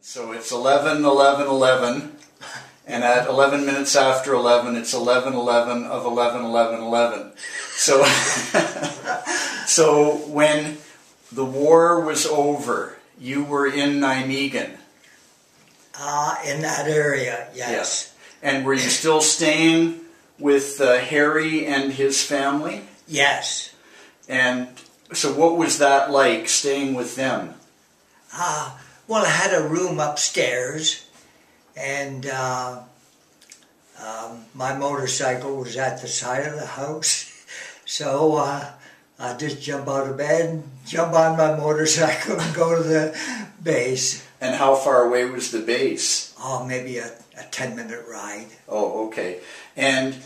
So it's 11:11:11, and at 11 minutes after 11, it's 11:11 of 11:11:11. So, so when the war was over, you were in Nijmegen. In that area, yes. Yes. And were you still staying with Harry and his family? Yes. And so what was that like, staying with them? Well, I had a room upstairs, and my motorcycle was at the side of the house. So I just jump out of bed, jump on my motorcycle, and go to the base. And how far away was the base? Oh, maybe a 10-minute ride. Oh, okay. And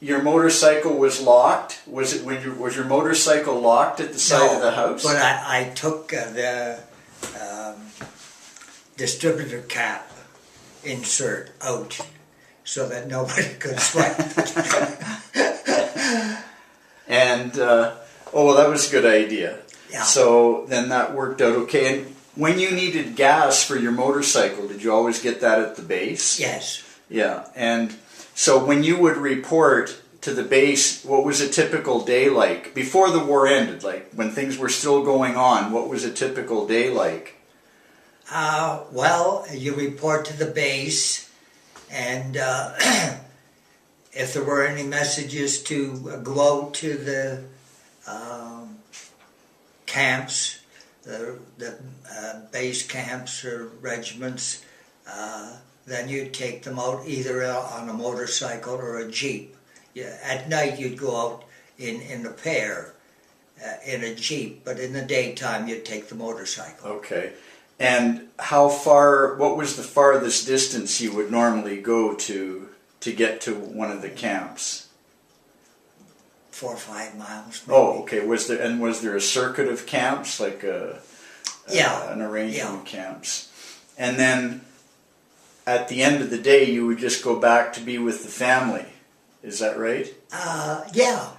your motorcycle was locked? Was your motorcycle locked at the side of the house? But I took the distributor cap insert out so that nobody could swipe it. And, oh, well, that was a good idea. Yeah. So then that worked out okay. And when you needed gas for your motorcycle, did you always get that at the base? Yes. Yeah. And so when you would report to the base, what was a typical day like? Before the war ended, like when things were still going on, what was a typical day like? Well, you report to the base, and if there were any messages to go out to the camps, the base camps or regiments, then you'd take them out either on a motorcycle or a jeep. At night you'd go out in a pair, in a jeep, but in the daytime you'd take the motorcycle. Okay. And how far, what was the farthest distance you would normally go to get to one of the camps? 4 or 5 miles. Maybe. Oh, okay. Was there a circuit of camps, like an arrangement of camps? And then at the end of the day, you would just go back to be with the family. Is that right? Yeah.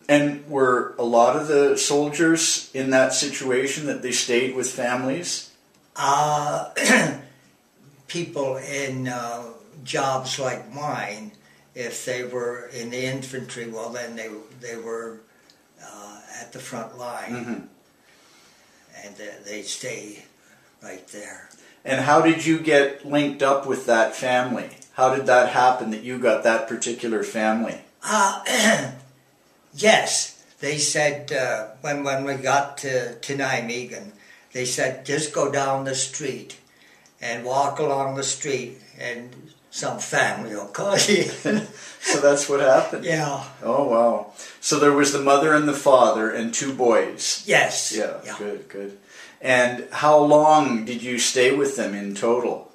And were a lot of the soldiers in that situation that they stayed with families? People in jobs like mine, if they were in the infantry, well then they were at the front line. Mm-hmm. And they'd stay right there. And how did you get linked up with that family? How did that happen that you got that particular family? Yes, they said when we got to Nijmegen, they said just go down the street and walk along the street and some family will call you. So that's what happened? Yeah. Oh, wow. So there was the mother and the father and 2 boys? Yes. Yeah. Good. And how long did you stay with them in total?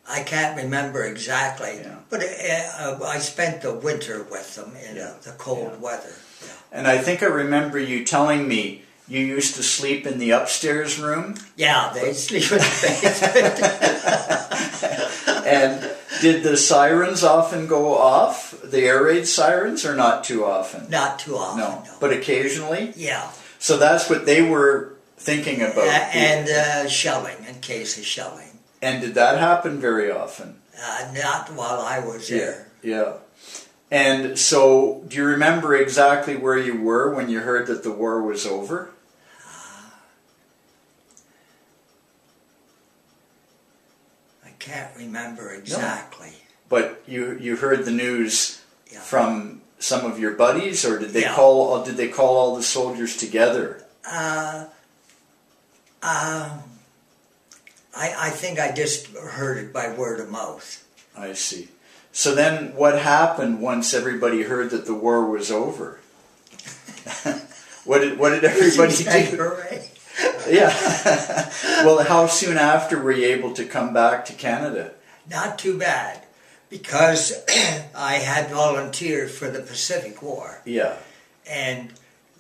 I can't remember exactly, but I spent the winter with them in the cold weather. Yeah. And I think I remember you telling me you used to sleep in the upstairs room? Yeah, they'd sleep in the basement. And did the sirens often go off, the air raid sirens, or not too often? Not too often, no. But occasionally? Yeah. So that's what they were thinking about? And shelling, in case of shelling. And did that happen very often? Not while I was there. Yeah. And so, do you remember exactly where you were when you heard that the war was over? I can't remember exactly. No. But you heard the news from some of your buddies, or did they call all the soldiers together? I think I just heard it by word of mouth. I see. So then what happened once everybody heard that the war was over? What did everybody do? Hooray. Yeah. Well, how soon after were you able to come back to Canada? Not too bad, because I had volunteered for the Pacific War. Yeah. And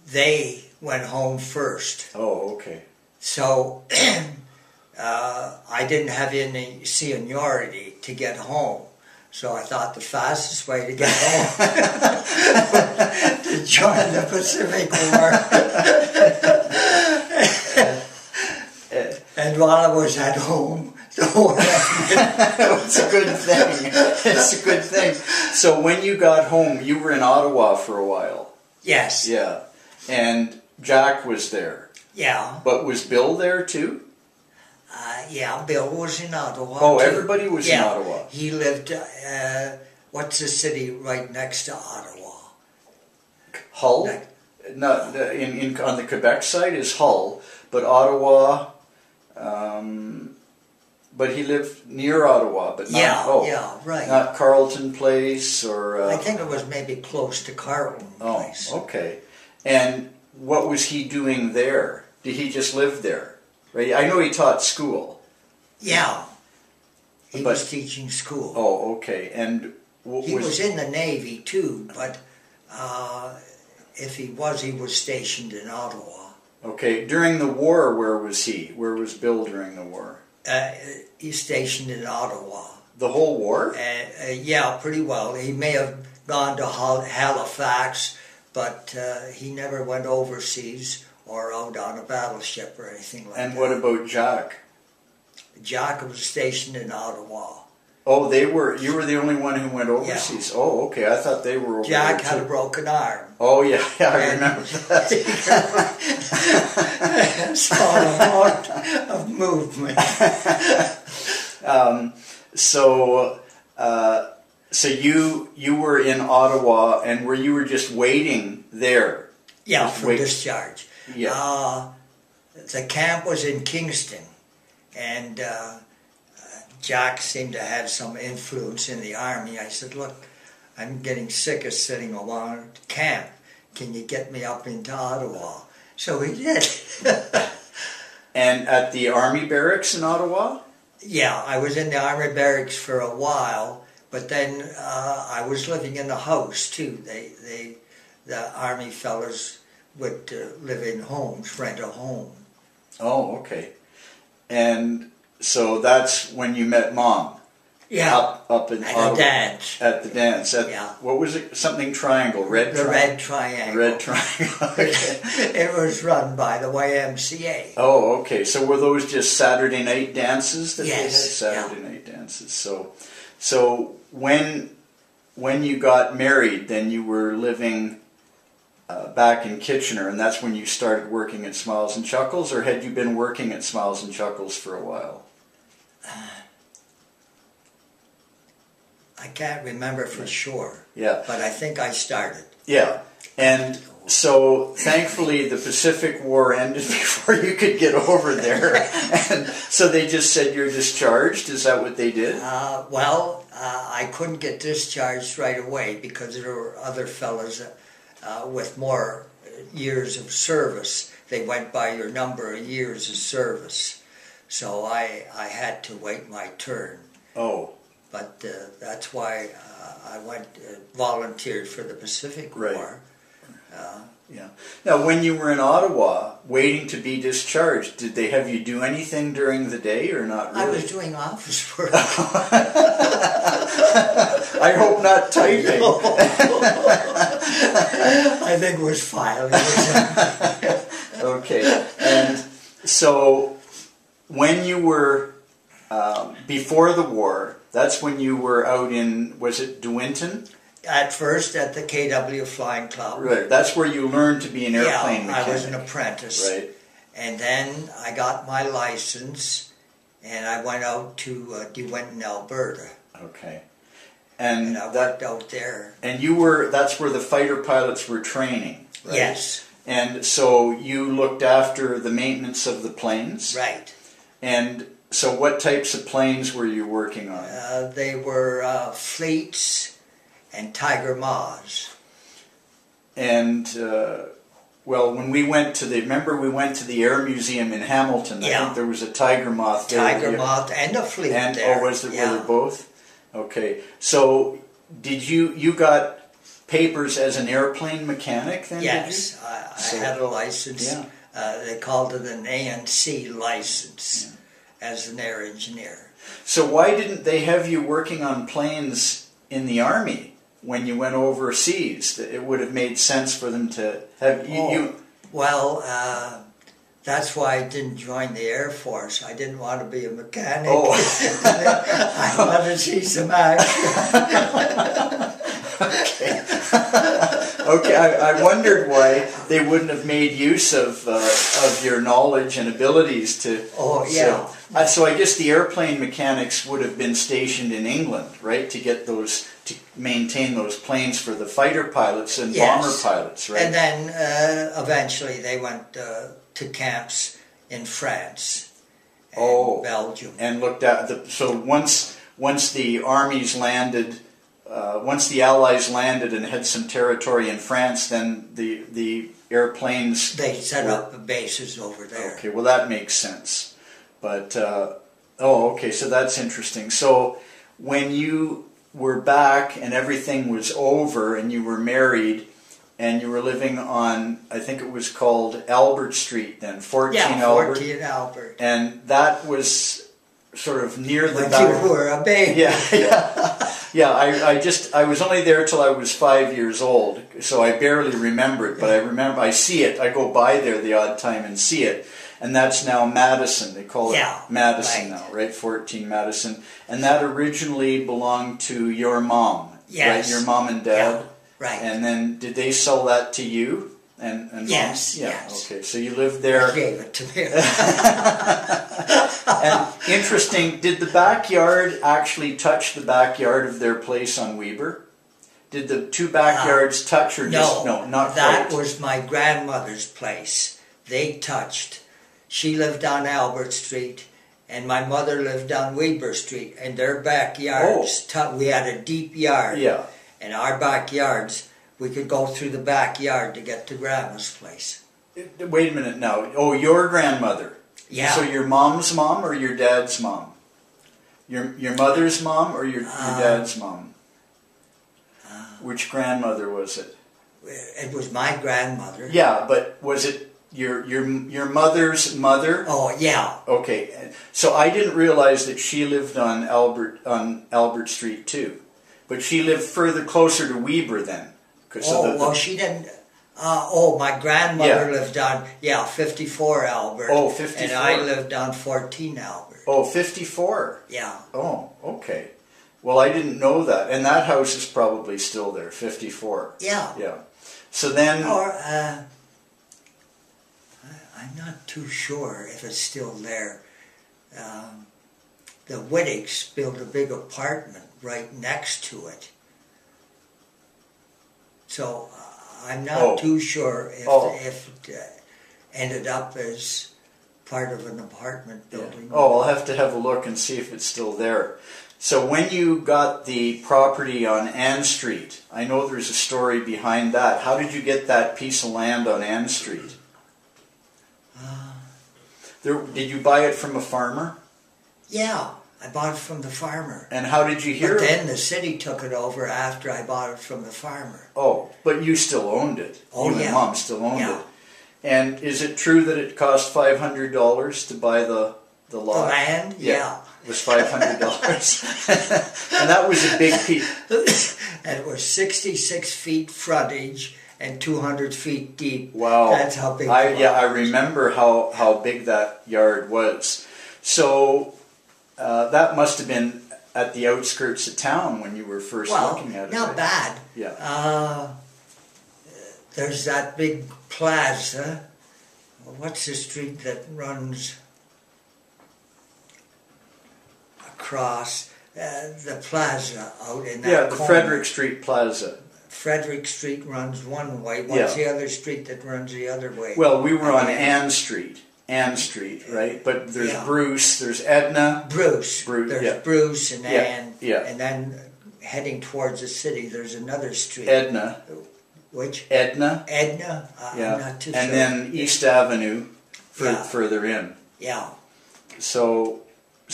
they went home first. Oh, okay. So I didn't have any seniority to get home. So I thought the fastest way to get home to join the Pacific War. And while I was at home, the war ended. It's a good thing. It's a good thing. So when you got home, you were in Ottawa for a while. Yes. Yeah. And Jack was there. Yeah. But was Bill there too? Yeah, Bill was in Ottawa. Oh, too. everybody was in Ottawa. He lived, what's the city right next to Ottawa? Hull? No, on the Quebec side is Hull, but Ottawa, but he lived near Ottawa, but not, right. Not Carleton Place or... I think it was maybe close to Carleton Place. Oh, okay. And what was he doing there? Did he just live there? Right? I know he taught school. Yeah. He was teaching school. Oh, okay. And he was in the Navy too, but if he was stationed in Ottawa. Okay. During the war, where was he? Where was Bill during the war? He's stationed in Ottawa. The whole war? Yeah, pretty well. He may have gone to Halifax, but he never went overseas or out on a battleship or anything like that. And what about Jack? Jack was stationed in Ottawa. Oh, you were the only one who went overseas? Yeah. Oh, okay. I thought they were over Jack there had too. a broken arm. Oh, yeah, I remember that. Small amount of movement. So you were in Ottawa, and you were just waiting there? Yeah, for discharge. Yeah. The camp was in Kingston, and Jack seemed to have some influence in the Army. I said, look, I'm getting sick of sitting around camp. Can you get me up into Ottawa? So he did. And at the Army barracks in Ottawa? Yeah, I was in the Army barracks for a while, but then I was living in the house too. The Army fellas would live in homes, rent a home. Oh, okay. And so that's when you met Mom? Yeah. Up in at Ottawa. The dance. At the dance. Yeah. What was it? Something triangle? Red triangle? Red Triangle. Red Triangle. Okay. It was run by the YMCA. Oh, okay. So were those just Saturday night dances that they had? Saturday night dances. So when you got married, then you were living back in Kitchener, and that's when you started working at Smiles and Chuckles, or had you been working at Smiles and Chuckles for a while? I can't remember for sure. Yeah. But I think I started. Yeah. And so thankfully the Pacific War ended before you could get over there. And so they just said you're discharged. Is that what they did? I couldn't get discharged right away because there were other fellas with more years of service. They went by your number of years of service. So I had to wait my turn. Oh. But that's why I went volunteered for the Pacific War. Yeah. Now, when you were in Ottawa, waiting to be discharged, did they have you do anything during the day or not really? I was doing office work. I hope not typing. No. I think it was filing. Okay. And so, when you were, before the war, that's when you were out in, was it De Winton? At first at the KW Flying Club. Right, that's where you learned to be an airplane mechanic. I was an apprentice. Right. And then I got my license, and I went out to De Winton, Alberta. Okay. And I worked out there. And that's where the fighter pilots were training, right? Yes. And so you looked after the maintenance of the planes? Right. And so what types of planes were you working on? They were Fleets and Tiger Maws. And, when we went to we went to the Air Museum in Hamilton. I think there was a Tiger Moth there. Tiger Moth and a Fleet there. Were they both? Okay. So, did you got papers as an airplane mechanic then? Yes, I had a license. Yeah. They called it an ANC license as an air engineer. So why didn't they have you working on planes in the Army when you went overseas? It would have made sense for them to have you. Well, That's why I didn't join the Air Force. I didn't want to be a mechanic. Oh. I wanted to see some action. Okay. Okay, I wondered why they wouldn't have made use of your knowledge and abilities to. Oh yeah. So I guess the airplane mechanics would have been stationed in England, right, to get those, to maintain those planes for the fighter pilots and bomber pilots, right? And then eventually they went to camps in France and Belgium. And looked at so once the armies landed. Once the Allies landed and had some territory in France, then the airplanes... They set up bases over there. Okay, well that makes sense. But, okay, so that's interesting. So when you were back and everything was over and you were married and you were living on, I think it was called Albert Street then, 14 Albert. 14 Albert. And that was sort of near the... When you were a baby. Yeah, I was only there till I was 5 years old, so I barely remember it, but I see it, I go by there the odd time and see it, and that's now Madison, they call it Madison now, right, 14 Madison, and that originally belonged to your mom, right, your mom and dad, right, and then did they sell that to you? And yes, Mom? yes. Okay, so you lived there. I gave it to me. And interesting, did the backyard actually touch the backyard of their place on Weber? Did the two backyards touch or just, no, not that quite? was my grandmother's place. They touched. She lived on Albert Street, and my mother lived on Weber Street, and their backyards, we had a deep yard. Yeah. And our backyards, we could go through the backyard to get to Grandma's place. Wait a minute now. Oh, your grandmother. Yeah. So your mom's mom or your dad's mom? Your mother's mom or your dad's mom? Which grandmother was it? It was my grandmother. Yeah, but was it your mother's mother? Oh, yeah. Okay. So I didn't realize that she lived on Albert Street too. But she lived further closer to Weber then. Well, she didn't. My grandmother lived on, 54 Albert. Oh, 54. And I lived on 14 Albert. Oh, 54? Yeah. Oh, okay. Well, I didn't know that. And that house is probably still there, 54. Yeah. Yeah. So then... Or, I'm not too sure if it's still there. The Whitticks built a big apartment right next to it. So I'm not too sure if it ended up as part of an apartment building. Yeah. I'll have to have a look and see if it's still there. So when you got the property on Ann Street, I know there's a story behind that. How did you get that piece of land on Ann Street? Did you buy it from a farmer? Yeah. I bought it from the farmer. And how did you hear it? But then the city took it over after I bought it from the farmer. Oh, but you still owned it. Oh, you and Mom still owned it. And is it true that it cost $500 to buy the lot? The land? Yeah. It was $500. And that was a big piece. And it was 66 feet frontage and 200 feet deep. Wow. That's how big it was. Yeah, I remember how big that yard was. So... that must have been at the outskirts of town when you were first looking at it. Not bad. Yeah. There's that big plaza. What's the street that runs across the plaza out in that the corner? Frederick Street Plaza. Frederick Street runs one way. What's the other street that runs the other way? Well, we were on Ann Street. Ann Street, right? But there's Bruce, there's Edna. There's Bruce and Ann. Yeah. And then heading towards the city, there's another street. Edna. Which? Edna. Edna? I'm not too sure. And then East Avenue further in. Yeah. So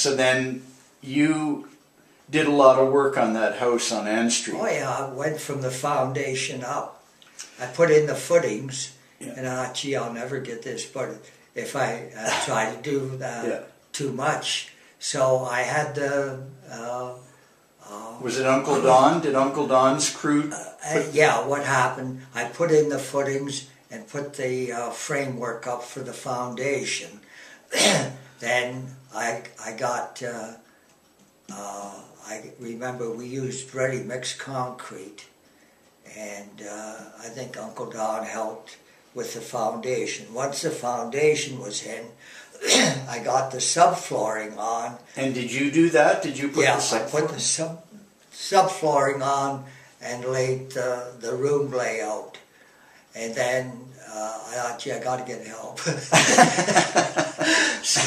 then you did a lot of work on that house on Ann Street. Oh yeah, I went from the foundation up. I put in the footings, and I thought, gee, I'll never get this, but if I try to do too much. So I had the... was it Uncle Don? Did Uncle Don's crew... what happened, I put in the footings, and put the framework up for the foundation. Then I remember we used ready-mix concrete, and I think Uncle Don helped with the foundation. Once the foundation was in, I got the subflooring on. And did you do that? Did you put the subflooring? I put the subflooring on and laid the room layout. And then I thought, gee, I got to get help. So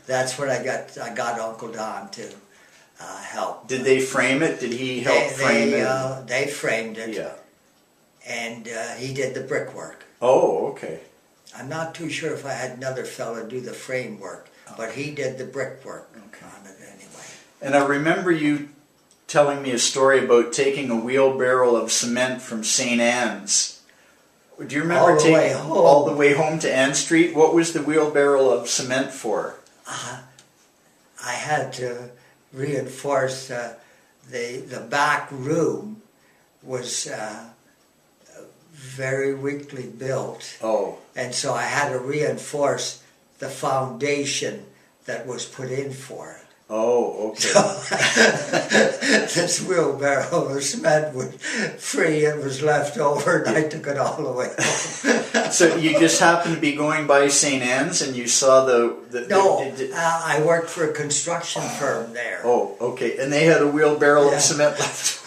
that's when I got Uncle Don to help. Did they frame it? Did he help frame it? They framed it. Yeah. And he did the brickwork. Oh, okay. I'm not too sure if I had another fella do the framework, but he did the brickwork on it anyway. And I remember you telling me a story about taking a wheelbarrow of cement from St. Anne's. Do you remember taking all the way home to Ann Street? What was the wheelbarrow of cement for? I had to reinforce the back room was very weakly built. Oh. And so I had to reinforce the foundation that was put in for it. Oh, okay. So, this wheelbarrow of cement was free and was left over, and I took it all the way home. So you just happened to be going by St. Anne's and you saw I worked for a construction firm there. Oh, okay. And they had a wheelbarrow of cement left.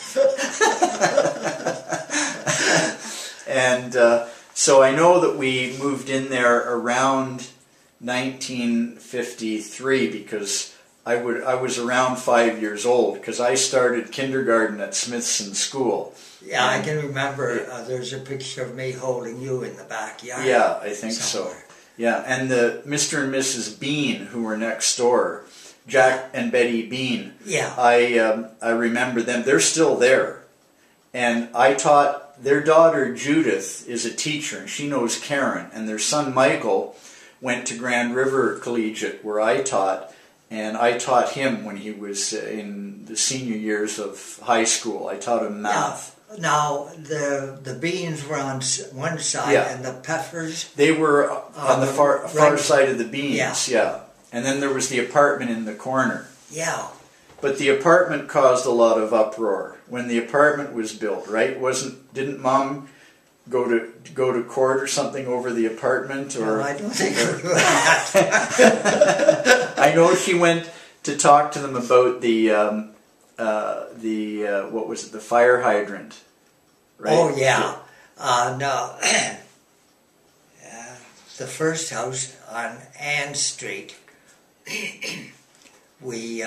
And so I know that we moved in there around 1953 because I was around 5 years old because I started kindergarten at Smithson School. Yeah, I can remember. There's a picture of me holding you in the backyard. Yeah, I think so. Yeah, and the Mr. and Mrs. Bean, who were next door, Jack and Betty Bean. Yeah. I remember them. They're still there. And I taught, their daughter Judith is a teacher, and she knows Karen. And their son Michael went to Grand River Collegiate, where I taught. And I taught him when he was in the senior years of high school. I taught him math. Yeah. Now, the beans were on one side, and the peppers... They were on the far side of the beans, yeah. And then there was the apartment in the corner. Yeah. But the apartment caused a lot of uproar when the apartment was built, right? Didn't Mom go to court or something over the apartment? Or no, I don't think that. I know she went to talk to them about the what was it, the fire hydrant, right? Oh yeah, no, the first house on Ann Street, we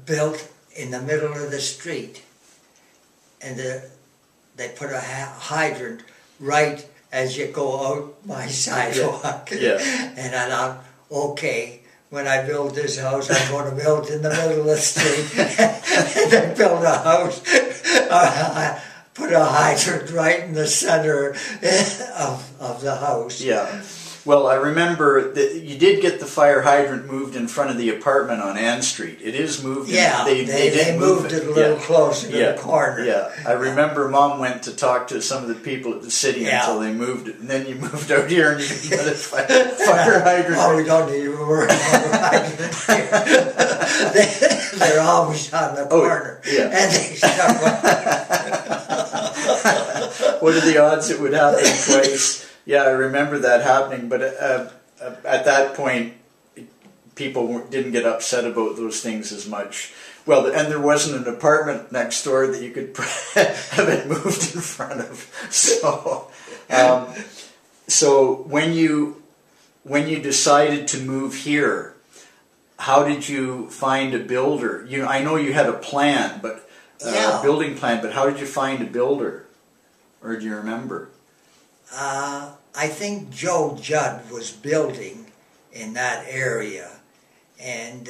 built in the middle of the street, and they put a hydrant right as you go out my sidewalk. Yeah. And I thought, okay, when I build this house, I'm going to build in the middle of the street. And then build a house. Put a hydrant right in the center of the house. Yeah. Well, I remember that you did get the fire hydrant moved in front of the apartment on Ann Street. It is moved. Yeah, they did moved it a little closer to the corner. Yeah, I remember Mom went to talk to some of the people at the city until they moved it, and then you moved out here and you got a fire hydrant. Oh, we don't need to worry about a hydrant here. They're always on the corner, and they start. What are the odds it would happen twice? Yeah, I remember that happening, but at that point, people didn't get upset about those things as much. Well, and there wasn't an apartment next door that you could have it moved in front of. So when you decided to move here, how did you find a builder? I know you had a plan, but a building plan, but how did you find a builder? Or do you remember? I think Joe Judd was building in that area, and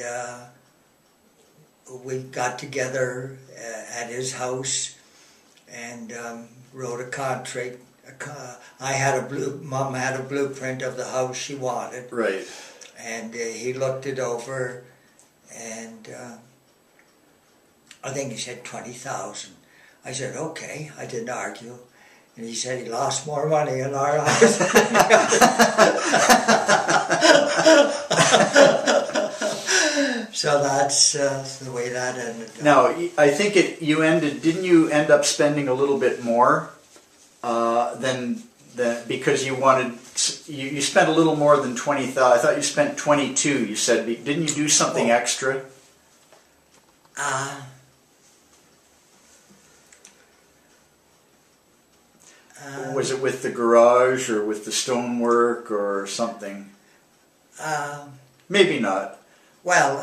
we got together at his house and wrote a contract. Mom had a blueprint of the house she wanted. Right. And he looked it over, and I think he said $20,000. I said, okay. I didn't argue. And he said he lost more money in our house. So that's the way that ended up. Now, I think didn't you end up spending a little bit more than because you spent a little more than 20,000. I thought you spent 22. You said, didn't you do something extra? Was it with the garage or with the stonework or something? Maybe not. Well,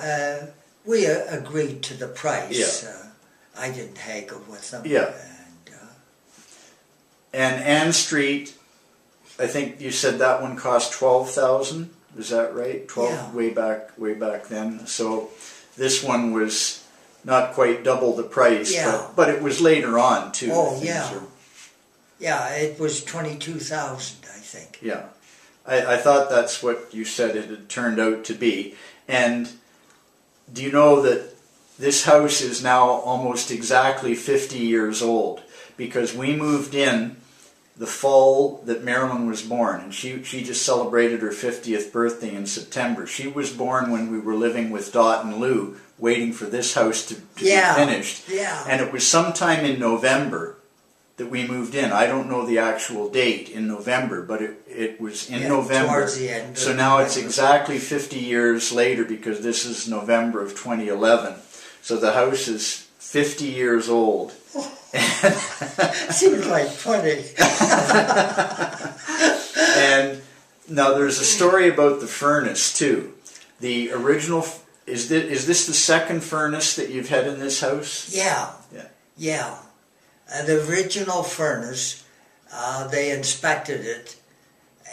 we agreed to the price. Yeah. I didn't haggle with them. Yeah. And Ann Street, I think you said that one cost 12,000. Is that right? 12 yeah. way back then. So this one was not quite double the price, yeah. but it was later on too. Oh yeah. Yeah, it was 22,000, I think. Yeah. I thought that's what you said it had turned out to be. And do you know that this house is now almost exactly 50 years old? Because we moved in the fall that Marilyn was born, and she just celebrated her 50th birthday in September. She was born when we were living with Dot and Lou, waiting for this house to be finished. Yeah. And it was sometime in November that we moved in. I don't know the actual date in November, but it was in November. Towards the end. So now it's exactly 50 years later, because this is November of 2011. So the house is 50 years old. Seems like 20. And now there's a story about the furnace too. The original, is this the second furnace that you've had in this house? Yeah. Yeah. Yeah. The original furnace, they inspected it,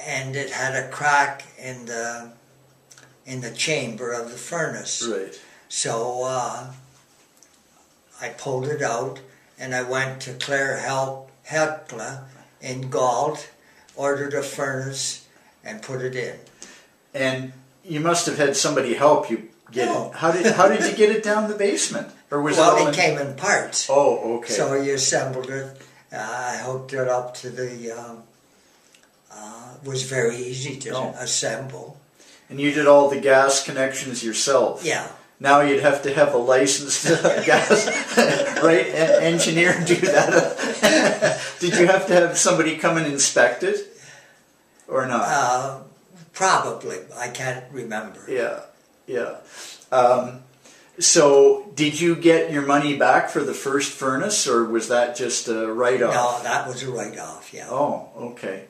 and it had a crack in the chamber of the furnace. Right. So I pulled it out, and I went to Claire Hekla in Galt, ordered a furnace, and put it in. And you must have had somebody help you get it. How did you get it down the basement? Or was it came in parts. Oh, okay. So you assembled it. I hooked it up to the. Was very easy to assemble. And you did all the gas connections yourself. Yeah. Now you'd have to have a licensed gas engineer do that. Did you have to have somebody come and inspect it, or not? Probably. I can't remember. Yeah, yeah. So did you get your money back for the first furnace, or was that just a write-off? No, that was a write-off, yeah. Oh, okay.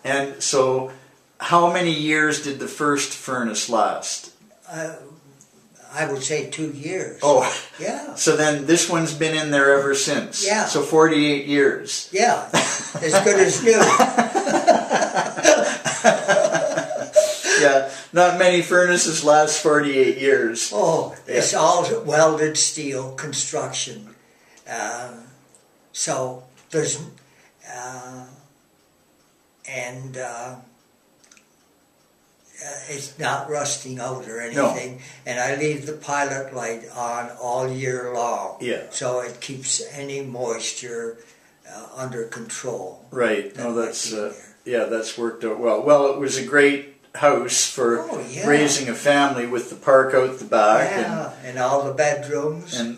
And so how many years did the first furnace last? I would say 2 years. Oh. Yeah. So then this one's been in there ever since? Yeah. So 48 years? Yeah. As good as new. Yeah. Not many furnaces last 48 years. Oh, it's all welded steel construction. So there's... it's not rusting out or anything, and I leave the pilot light on all year long, so it keeps any moisture under control. Right. No, that's that's worked out well. Well, it was a great house for raising a family with the park out the back, and all the bedrooms, and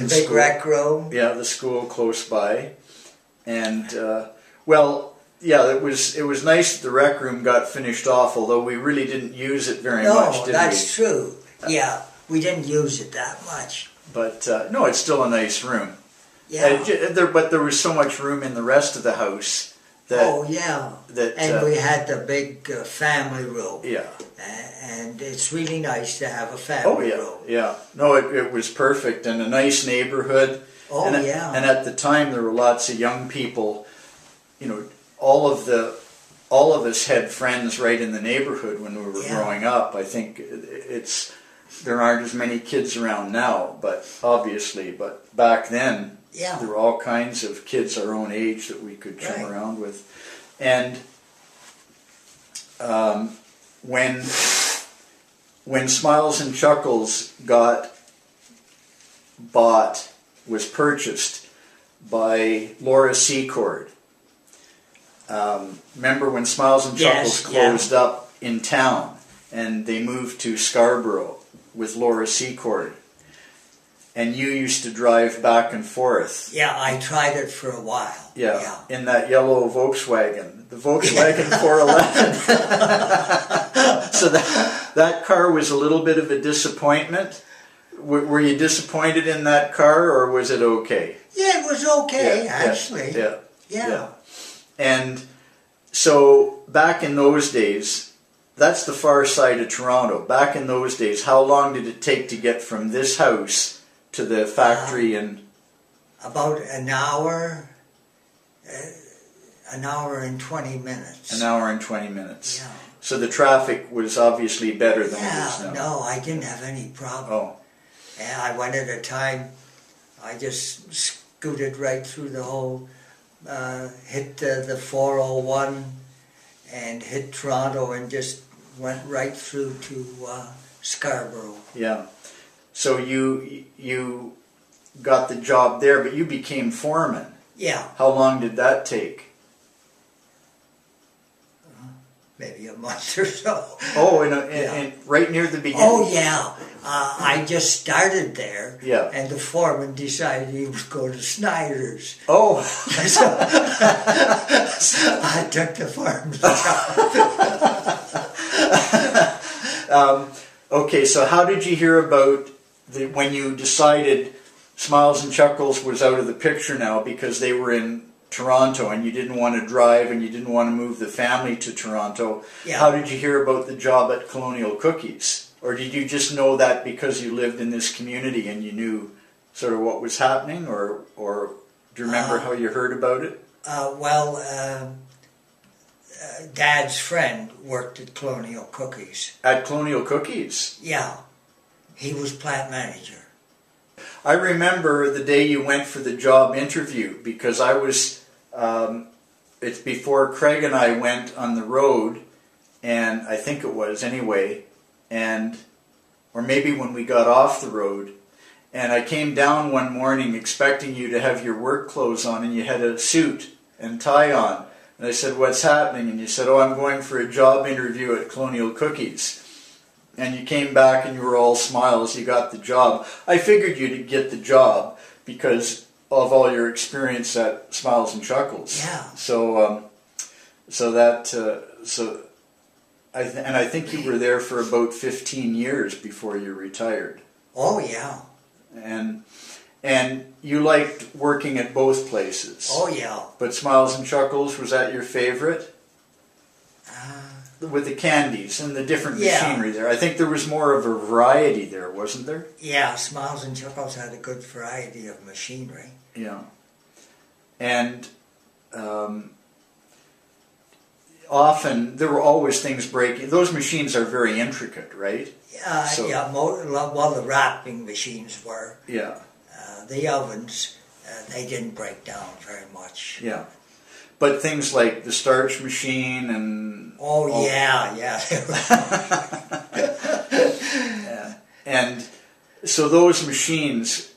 big school. Rec room. Yeah, the school close by, and well. Yeah, it was nice that the rec room got finished off, although we really didn't use it very much, did we? No, that's true. Yeah, we didn't use it that much. But, no, it's still a nice room. Yeah. But there was so much room in the rest of the house that... Oh, yeah. And we had the big family room. Yeah. And it's really nice to have a family room. Yeah. No, it was perfect, and a nice neighborhood. Oh, and at the time, there were lots of young people, you know... All of us had friends right in the neighborhood when we were growing up. I think there aren't as many kids around now, but back then there were all kinds of kids our own age that we could come around with. And when Smiles and Chuckles was purchased by Laura Secord, remember when Smiles and Chuckles closed up in town and they moved to Scarborough with Laura Secord, and you used to drive back and forth. Yeah, I tried it for a while. Yeah. In that yellow Volkswagen, the Volkswagen 411. So that car was a little bit of a disappointment. Were you disappointed in that car, or was it okay? Yeah, it was okay, actually. Yeah. And so back in those days, that's the far side of Toronto. Back in those days, how long did it take to get from this house to the factory? About an hour and 20 minutes. An hour and 20 minutes. Yeah. So the traffic was obviously better than it is now. No, I didn't have any problem. Oh. And I went at a time, I just scooted right through the whole, hit the 401 and hit Toronto and just went right through to Scarborough. Yeah. So you got the job there, but you became foreman. Yeah. How long did that take? Maybe a month or so. Oh, and right near the beginning? Oh, yeah. I just started there, and the foreman decided he was going to Snyder's. Oh. So I took the foreman's job. Okay, so how did you hear about when you decided Smiles and Chuckles was out of the picture now because they were in Toronto and you didn't want to drive and you didn't want to move the family to Toronto? Yeah. How did you hear about the job at Colonial Cookies? Or did you just know that because you lived in this community and you knew sort of what was happening? Or do you remember how you heard about it? Dad's friend worked at Colonial Cookies. At Colonial Cookies? Yeah. He was plant manager. I remember the day you went for the job interview because I was, it's before Craig and I went on the road, and I think it was anyway, or maybe when we got off the road, and I came down one morning expecting you to have your work clothes on and you had a suit and tie on. And I said, "What's happening?" And you said, "Oh, I'm going for a job interview at Colonial Cookies." And you came back and you were all smiles, you got the job. I figured you'd get the job because of all your experience at Smiles and Chuckles. Yeah. I think you were there for about 15 years before you retired. Oh, yeah. And you liked working at both places. Oh, yeah. But Smiles and Chuckles, was that your favorite? With the candies and the different machinery there. I think there was more of a variety there, wasn't there? Yeah, Smiles and Chuckles had a good variety of machinery. Yeah. And often, there were always things breaking. Those machines are very intricate, right? Well, the wrapping machines were. Yeah. The ovens, they didn't break down very much. Yeah. But things like the starch machine and... Oh, yeah. Yeah. And so those machines,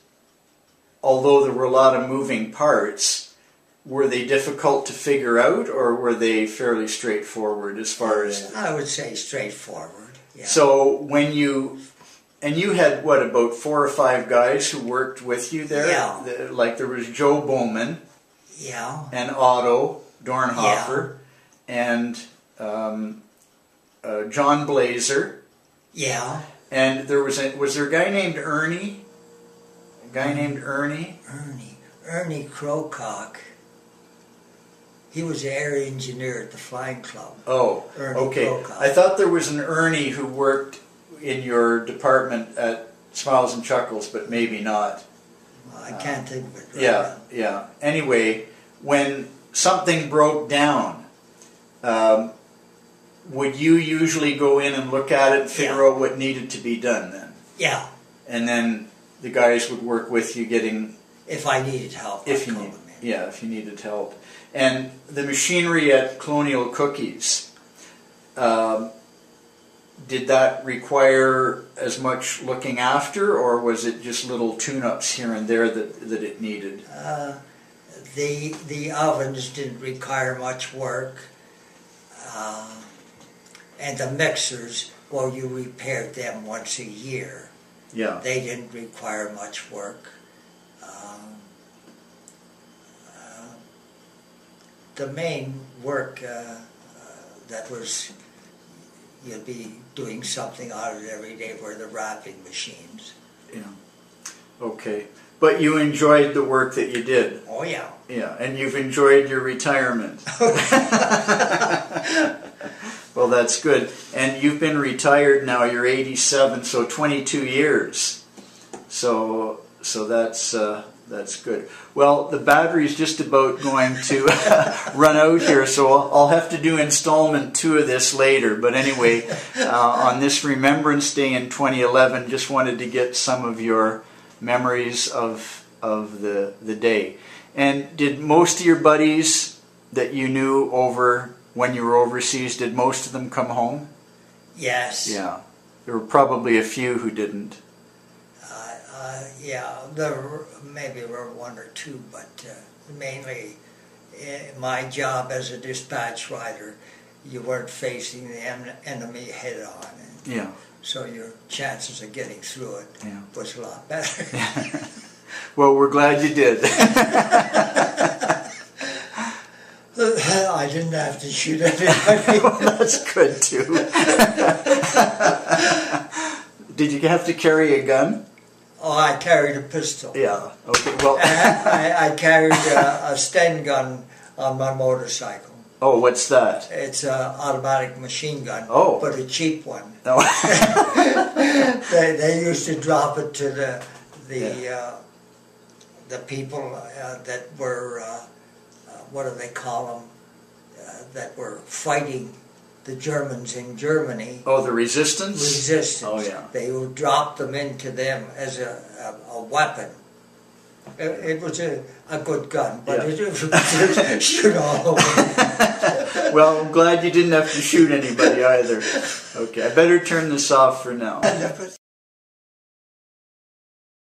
although there were a lot of moving parts, were they difficult to figure out, or were they fairly straightforward as far as... I would say straightforward, yeah. So when you... And you had, what, about 4 or 5 guys who worked with you there? Yeah. Like there was Joe Bowman. Yeah. And Otto Dornhofer. Yeah. And John Blazer. Yeah. And there was there a guy named Ernie? A guy named Ernie? Ernie Crowcock. He was the air engineer at the Flying Club. Oh, Ernie okay. Crowcock. I thought there was an Ernie who worked in your department at Smiles and Chuckles, but maybe not. Well, I can't think of it right now. Yeah. Anyway, when something broke down, would you usually go in and look at it and figure out what needed to be done then? Yeah. And then the guys would work with you getting... If I needed help, if you needed help. And the machinery at Colonial Cookies, did that require as much looking after, or was it just little tune-ups here and there that it needed? the ovens didn't require much work, and the mixers, well, you repaired them once a year. Yeah. They didn't require much work. The main work that was, you'd be doing something on it every day, were the wrapping machines. Yeah. Okay. But you enjoyed the work that you did. Oh, yeah. Yeah, and you've enjoyed your retirement. Well, that's good. And you've been retired now, you're 87, so 22 years. So that's good. Well, the battery's just about going to run out here, so I'll have to do installment 2 of this later. But anyway, on this Remembrance Day in 2011, just wanted to get some of your memories of the day. And did most of your buddies that you knew over when you were overseas, did most of them come home? Yes. Yeah. There were probably a few who didn't. Yeah, there were, maybe were 1 or 2, but mainly my job as a dispatch rider, you weren't facing the enemy head on. Yeah. So your chances of getting through it was a lot better. Well, we're glad you did. I didn't have to shoot anybody. Well, that's good too. Did you have to carry a gun? Oh, I carried a pistol. Yeah. Okay. Well, I carried a Sten gun on my motorcycle. Oh, what's that? It's an automatic machine gun. Oh. But a cheap one. No. They used to drop it to the people that were what do they call them? That were fighting the Germans in Germany. Oh, the resistance? Resistance. Oh, yeah. They would drop them into them as a weapon. It was a good gun, but it shoot all over. Well, I'm glad you didn't have to shoot anybody either. Okay, I better turn this off for now.